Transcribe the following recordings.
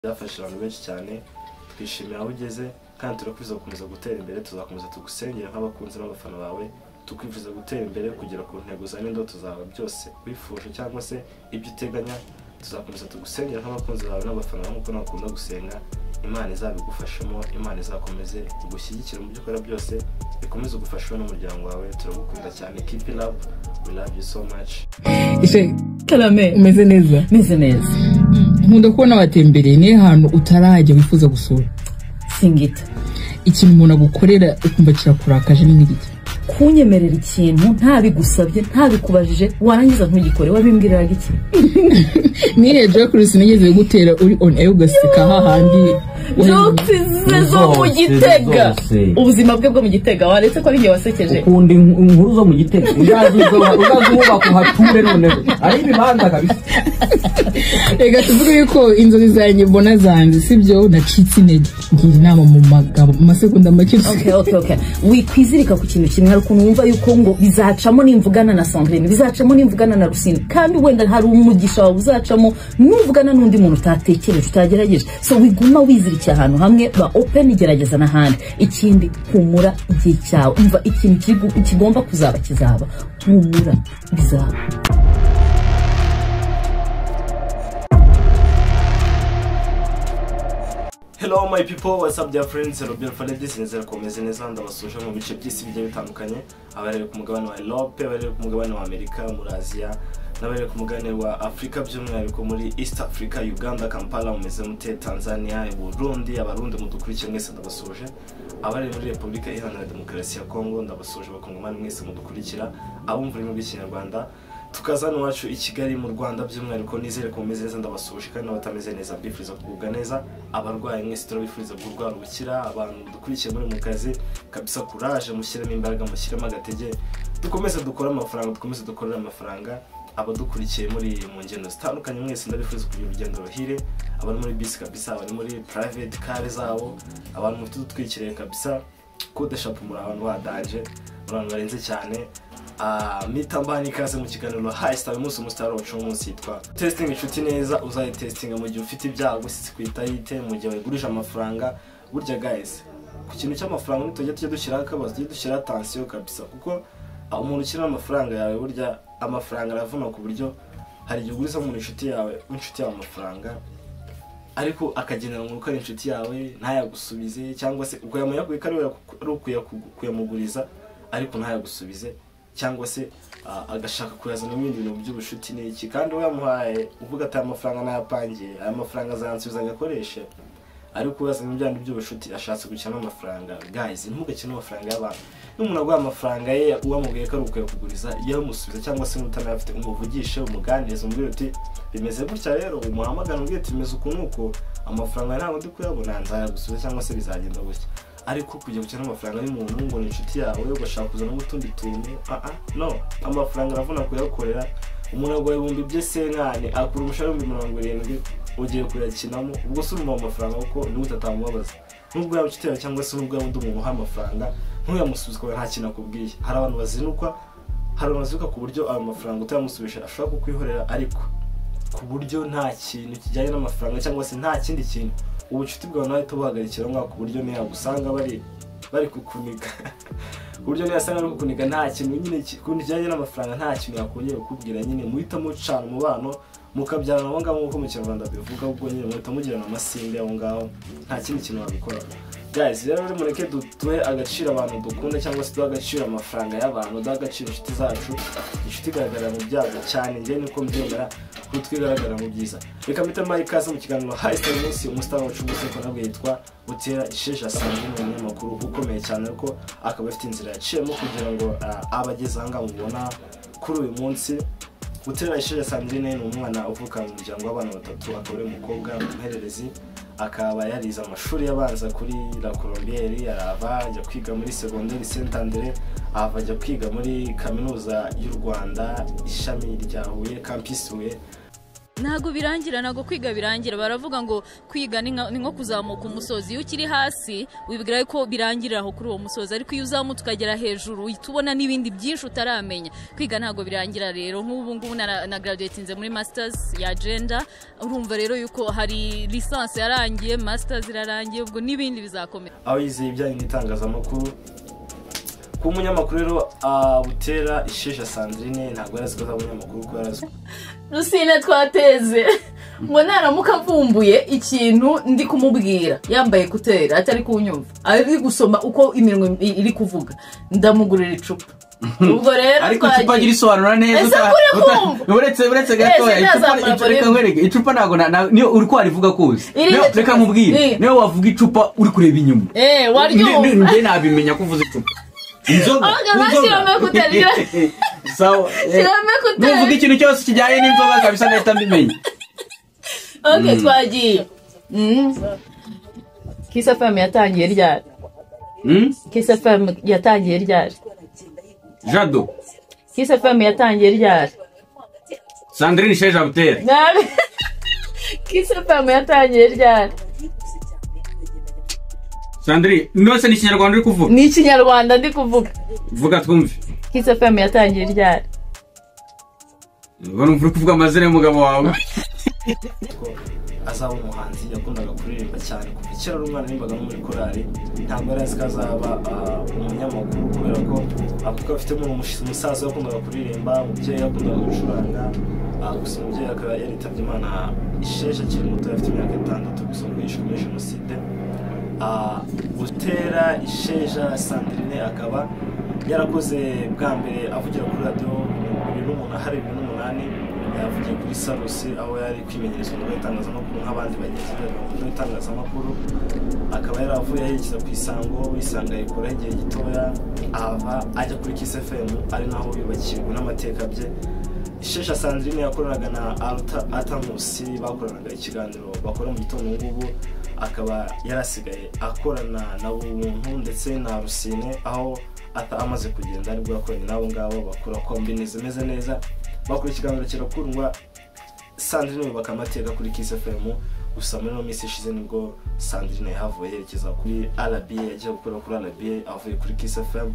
byafasha abantu benshi cyane twishimira aho ugeze kandi turakwiza gukomeza gutera imbere tuzakomeza tugusengera nk'abakunzi n'abafana bawe tukwifuza gutera imbere kugera ku ntego za n'indoto zawe byose wifuje cyangwa se ibyo uteganya tuzakomeza tugusengera nk'abakunzi bawe n'abafana bawe nk'uko nakunda gusenga Imana izabigufashamo Imana izakomeze igushyigikira mu byo ukora byose ikomeze ugufashe n'umuryango wawe turagukunda cyane keep it up we love you so much Ife Kalame umeze neza nkunda kubona abatembereye ni ahantu utarajya wifuza gusura Singita ikintu umuntu agukorera ukumva kirakurakaje n'igiki kunyemerera ikintu ntabigusabye ntabikubajije warangiza ntugikore wabimbwirira iki niye Jacques nigeze gutera uri on air ugasika hahandi zo mu Gitega ubuzima bwe bwo mu Gitega waretse ko ari nge wasekeje ukundi inkuru zo mu Gitega uzazuba kuhature none ari bibanza kabisa Ega tuvuge yuko inzozi zanjye mbona zanjye sibyo nacitse intege ngira inama mu magabo mu masegonda make okay wikwizirika ku kintu kimwe ukuntu wumva yuko ngo bizacamo nimvugana na Sandrine bizacamo nimvugana na Rusine kandi wenda hari umugisha wawe uzacamo numvugana n'undi muntu utatekereje utagerageje so wiguma wizirika ahantu hamwe ba open igerageza n'ahandi ikindi humura igihe cyawe umva ikintu kigomba kuzaba humura bizaba Hello my people, what's up dear friends? Robert Faledis nzera komeze neza ndabasuje mu bice by'isi bigiye bitandukanye abarere ku mugabane wa Europe, abarere ku mugabane wa Amerika, muri Asia, n'abarere ku mugabane wa Afrika by'umwihariko muri East Africa, Uganda, Kampala, mumeze mute, Tanzania, Burundi, abarundi mudukurikiye mwese ndabasuje. Abarere muri Republika Iharanira Demokarasi ya Kongo ndabasuje bakongomani mwese mudukurikira, abumva ururimi rw'ikinyarwanda. Tukazana wacu i Kigali mu Rwanda by'umwihariko nizere ko mumeze neza ndabasuje kandi n'abatameze neza bifuriza kugubwa neza abarwaye mwese turabifuriza kurwara ubukira abantu dukurikiye muri mu kazi kabisa courage mushyiremo imbaraga mushyiremo agatege dukomeze dukora amafaranga dukomeze dukorera amafaranga abadukurikiye muri mu ngendo zitandukanye mwese ndabifuriza kugira urugendo ruhire abantu muri bisi kabisa abantu muri private car zabo abantu mu tudutwikiriye kabisa code shop muri abantu badanje abantu barenze cyane mitambani kaze mu kiganiro high star umunsi umustar wacu umunsi yitwa testing inshuti neza uzaye testing mu gihe ufite ibyago sisi kwita yite mu gihe wigurije amafaranga burya guys ku kintu cy'amafaranga nitujye dushyira akabazo dushyira attention kabisa kuko umuntu ukina amafaranga yawe burya amafaranga aravuna ku buryo hari igihe uguriza mu inshuti yawe amafaranga ariko akagenera ngo ukari inshuti yawe ntayagusubize cyangwa se uko yamuyakuye ari ukuyamuguriza ariko ntayagusubize cyangwa se agashaka kuyazana ibindi bintu by'ubushuti n'iki kandi we yamuhaye uvuga ati amafaranga nayapangiye aya mafaranga azansubiza agakoresha ariko yazana ibyandi by'ubushuti ashatse gukina amafaranga guys ntimugakine amafaranga y'abantu n'umuntu aguha amafaranga ye uwamubwiye ko ari ukuyakuguriza yamusubiza cyangwa se n'utanayafite umuvugishe umuganirize umubwire uti bimeze gutya rero umuhamagara umubwire ati bimeze uko amafaranga ntabwo ndi kuyabona nzayagusubiza cyangwa se bizagenda gutya ariko kujya gukina amafaranga y'umuntu ngo ni inshuti yawe ugashaka kuzana n'utundi tuntu no amafaranga aravuna kuyakorera umuntu agwa ibihumbi by'senkane akura umushahara w'70 ugiye kuyakinamo ubwo se urumva amafaranga uko ni utatamubabaza nubwo yaba inshuti yawe cyangwa se nubwo undi umuntu uha amafaranga ntuyamusubize ko nta kintu akubwiye hari abantu bazinuka ku buryo ayo mafaranga utayamusubisha ashobora kukwihorera ariko ku buryo nta kintu kijyanye n'amafaranga cyangwa se nta kindi kintu ubucuti bwawe nawe tubahagarikira ngo ku buryo niya gusanga bari kukunika buryo niya sanga kukunika nta kintu nyine kijyanye n'amafaranga nta kintu yakongera kukubwira nyine muhita mucana umubano mukabyarana abo ngabo nk'uko mu Kinyarwanda bivuga ubwo nyine muhita mugirana amasinde aho ngaho nta kindi kintu wabikora guys rero mureke dutuhe agaciro abantu dukunda cyangwa se duha agaciro amafaranga y'abantu duha agaciro inshuti zacu inshuti igaragara mu byago cyane njye niko mbyemera ko twigaragara mu byiza reka mpitamo ikaze mu kiganiro high star umunsi umustar wacu umunsi ko nabwo yitwa Butera Isheja Sandrine umunyamakuru ukomeye cyane ko akaba afite inzira yaciyemo kugira ngo abageze aha mubona kuri uyu munsi Butera Isheja Sandrine ni umwana uvuka mu muryango w'abana batatu akaba ari umukobwa umuhererezi akaba yarize amashuri yabanza kuri La Colombière arava ajya kwiga muri secondaire Saint André ajya kwiga muri kaminuza y'u Rwanda ishami rya Huye campus Huye ntago birangira, ntago kwiga birangira. Baravuga ngo kwiga ni nko kuzamuka umusozi. Iyo ukiri hasi wibwira ko birangirira aho kuri uwo musozi, ariko iyo uzamutse ukagera hejuru tubona n'ibindi byinshi utaramenya. Kwiga ntago birangira rero. Nk'ubu ngubu na graduatinze muri masters ya gender, urumva rero yuko hari lisansi yarangiye, masters irarangiye, ubwo n'ibindi bizakomera. Aho yizeye ibijyanye n'itangazamakuru ku munyamakuru rero Butera Isheja Sandrine ntabwo yarazi ko az'abanyamakuru ko yarazi Rusine twateze ngo naramuka mvumbuye ikintu ndi kumubwira yambaye kutera atari kunyumva ari gusoma uko imirimo iri kuvuga ndamugurira icupa ubwo rero ariko icupa gira isobanura neza uretse gato icupa ntago niyo uri ko arivuga kose reka mubwire niyo wavuga icupa uri kureba inyuma waryumva nje nabimenya kuvuza icupa inzoga sawa nuvuga ikintu cyose kijyanye n'inzoga kabisa nahita mbimenya. Okay, twagiye Kiss FM yatangiye ryari? Kiss FM yatangiye ryari? Jado Kiss FM yatangiye ryari? Sandrine Isheja Butera Kiss FM yatangiye ryari? Sandrine nose ni Kinyarwanda uri kuvuga? Ni Kinyarwanda ndi kuvuga. Vuga twumve. Kiss FM yatangiye ryari? Bano uri kuvuga amazina y'umugabo wawe. Azaba umuhanzi yakundaga kuririmba cyane kuva kera ari umwana nimbaga no muri korali, ntabwo yari azi ko azaba umunyamakuru kubera ko akuka afitemo umusaza yakundaga kuririmba, umubyeyi yakundaga gucuranga, gusa umubyeyi akaba yaritabye Imana Isheja akiri muto, afite imyaka 6 gusa ngo yishwe muri jenoside. Butera Isheja Sandrine akaba yarakoze bwa mbere avugira kuri radio 2008 yavugiye kuri Sarusi aho yari kwimenyereza mu itangazamakuru nk'abandi bagenzi be mu itangazamakuru, akaba yaravuye yikiza ku Isango, Isanga ikora igihe gitoya ava ajya kuri Kiss FM ari naho yubakirwa n'amateka bye. Isheja Sandrine yakoranaga na Atamusi, bakoranaga ikiganiro bakora mu gitondo ngubu, akaba yarasigaye akorana na Buntu ndetse na Rusine aho amaze kugenda aribwo yakoranye nabo ngabo bakora kombineze meze neza, bakora ikiganiro kirakundwa. Sandrine yubaka amateka kuri Kiss FM, gusa muri no minsi ishize nibwo Sandrine yahavuye yerekeza kuri RBA, yagiye gukora kuri RBA avuye kuri Kiss FM.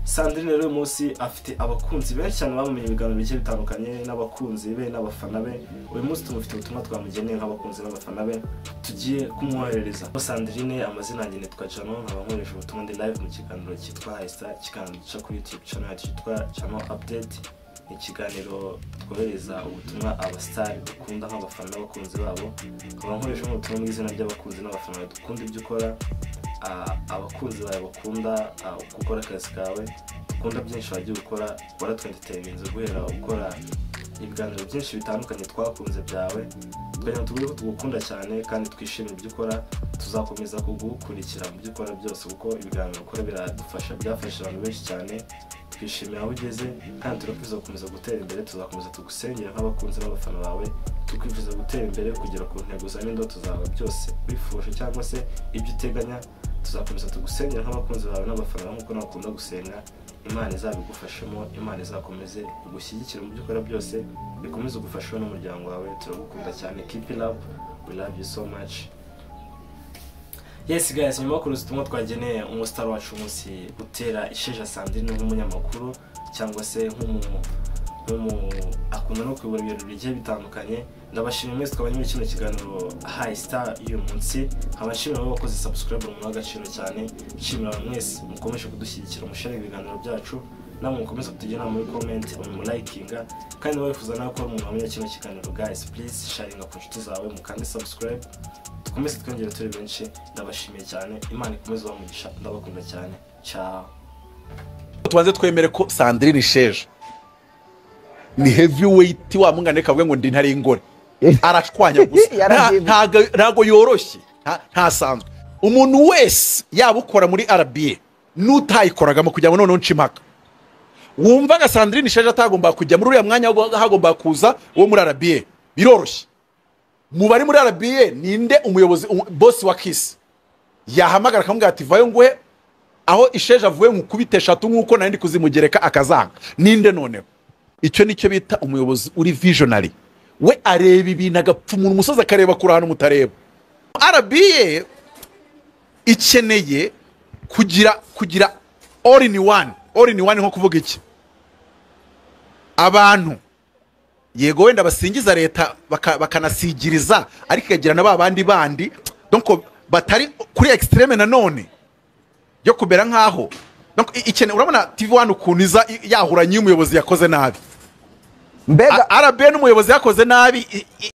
Sandrine rero munsi afite abakunzi benshi cyane bamumenye ibiganiro bigiye bitandukanye n'abakunzi be n'abafana be. Uyu munsi tumufite ubutumwa twamugeneye nk'abakunzi n'abafana be tugiye kumwoherereza. Sandrine amazina yanjye nitwa Jano, nkaba nkoresha ubutumwa ndi live mu kiganiro cyitwa Haista, kiganiro gica kuri YouTube channel cyitwa Channel Update. Ikiganiro twohereza ubutumwa abastari dukunda nk'abafana n'abakunzi babo, nkaba nkoresha ubutumwa mu izina ry'abakunzi n'abafana dukunda ibyo ukora, abakunzi bawe bakunda gukora akazi kawe, ukunda byinshi wagiye gukora, waratwentertainze guhera ukora ibiganiro byinshi bitandukanye twakunze byawe, twari tuvuye ko tugukunda cyane kandi twishimira ibyo ukora. Tuzakomeza kugukurikira mu byo ukora byose kuko ibiganiro ukora biradufasha, byafasha abantu benshi cyane. Twishimira aho ugeze kandi turakomeza gukomeza gutera imbere, tuzakomeza tugusengera nk'abakunzi n'abafana bawe, tukwifuza gutera imbere kugera ku ntego zawe n'indoto zawe byose wifuje cyangwa se ibyo uteganya. Tuzakomeza tugusengera nk'abakunzi bawe n'abafana bawe nk'uko nakunda gusenga. Imana izabigufashemo, Imana izakomeze kugushyigikira mu byo ukora byose, bikomeze ugufashe n'umuryango wawe. Turagukunda cyane, keep it up, we love you so much. Yes guys, nyuma y'uko ubutumwa twageneye umustar wacu umunsi Butera Isheja Sandrine nk'umunyamakuru cyangwa se akunda no kuyobora ibintu bigiye bitandukanye. Ndabashimira mwese twabanye muri kino kiganiro Haista y'uyu munsi, abashimira abo bakoze subscribe mu mwagaciro cyane, nshimira mwese mukomeje kudushyigikira mushare ibiganiro byacu, namwe mukomeza kutugira muri comment mu likinga, kandi wifuza nako umuntu wamenye kino kiganiro guys, please sharinga ku nshuti zawe, mukande subscribe, dukomeze twongere turi benshi. Ndabashimiye cyane, Imana ikomeze bamugisha, ndabakunda cyane. Ciao. Tubanze twemere ko Sandrine Isheja ni heavyweight wa mungane kavuga ngo ndi ntari ingore, arashwanya gusa ntago yoroshye, ntasanzwe. Umuntu wese yabukora muri RBA n'utayikoragamo kugira ngo none ncimaka wumvaga Sandrine Isheja atagomba kujya muri uriya mwanya, hagomba kuza wo muri RBA, biroroshye. Mu bari muri RBA ninde umuyobozi boss wa Kiss yahamagara akamubwira ati vayo nguhe aho Isheja avuye nkukubite 3 nkuko nandi kuzimugereka akazanga? Ninde noneho? Icyo nicyo bita umuyobozi uri visionary, we areba ibintu agapfumura umusozi akareba kuri ahantu mutareba. RBA ikeneye kugira all in one nko kuvuga iki, abantu yego wenda basingiza leta bakanasigiriza ariko ikagira na babandi bandi donc batari kuri extreme nanone yo kubera nkaho donc ikene. Urabona TV1 ukuniza yahuranye umuyobozi yakoze nabi, mbega RBA n'umuyobozi yakoze nabi